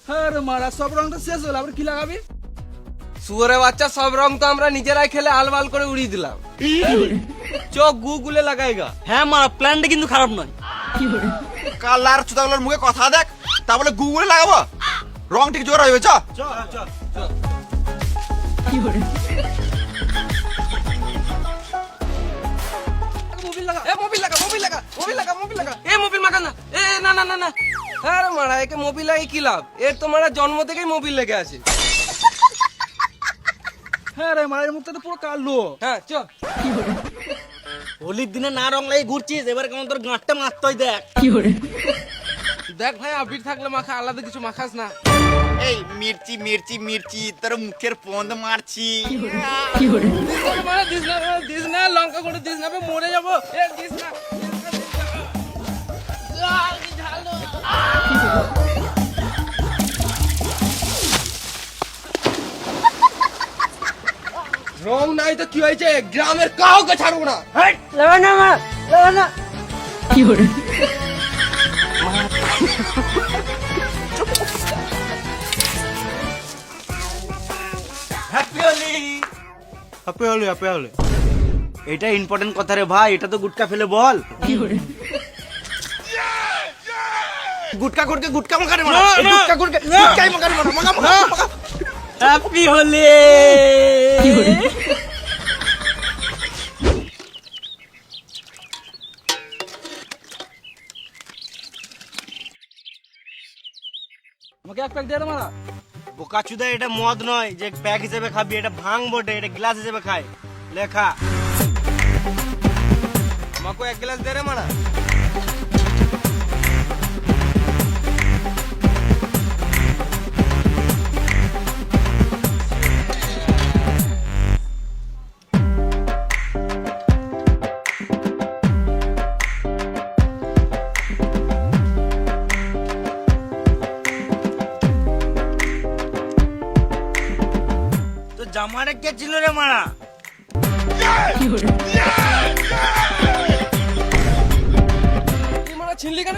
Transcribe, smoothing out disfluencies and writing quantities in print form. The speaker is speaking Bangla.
হ্যাঁ রে মারা, সব রংটা শেষ হলো, আবার কি লাগাবি? শুয়োরে বাচ্চা, সব রং তো আমরা নিজেরাই খেলে আলবাল করে উড়িয়ে দিলাম। চোখ গুলে লাগাইগা। হ্যাঁ মারা, প্ল্যানটা কিন্তু খারাপ নয়। কালার চুদাগুলোর মুখে কথা দেখ, তা বলে গুগলে লাগাবো? রং ঠিক জোর হইবে, চ। মোবিল লাগা, এ মোবিল লাগা, মোবিল লাগা, মোবিল লাগা, মোবিল লাগা। এ মোবিল মাখা না, এ না না না না। আরে মারা, একে মোবিল লাগে কি লাভ? এর তো মারা জন্ম থেকেই মোবিল লেগে আছে। হ্যাঁ রে মারা, এর মুখটা তো পুরো কালো। হ্যাঁ চ। হোলির দিনে না রং লাগিয়ে ঘুরছিস, এবার কেমন তোর গাঁটটা মারতে হয় দেখ। দেখ ভাই, আবির থাকলে মাখা, আলাদা কিছু মাখাস না। এই মির্চি মির্চি মির্চি, তোর মুখের পন্দ মারছি। মারা দিস না, দিস না, লঙ্কা করে দিস না, আমি মরে যাবো। এ দিস না, রং নাই তো কি হয়েছে, গ্রামের কাউকে ছাড়বো না। Happy Holi, happy Holi, happy Holi. এটা ইম্পর্টেন্ট কথা রে ভাই, এটা তো গুটকা ফেলে বল। গুটকা করকে গুটকা মাখারে মারা, গুটকা করকে গুটকাই মাখারে মারা, মাখা মাখা মাখা। হ্যাপি হোলি। আমাকে এক প্যাক দিয়ে দে মারা। বোকাচুদা, এটা মদ নয় যে প্যাক হিসেবে খাবি, এটা ভাঙ বটে, এটা গ্লাস হিসেবে খায়। লেখা আমাকে এক গ্লাস দে রে মারা। তো জামারে কে ছিল রে মারা? তুই মারা ছিনলি কেন?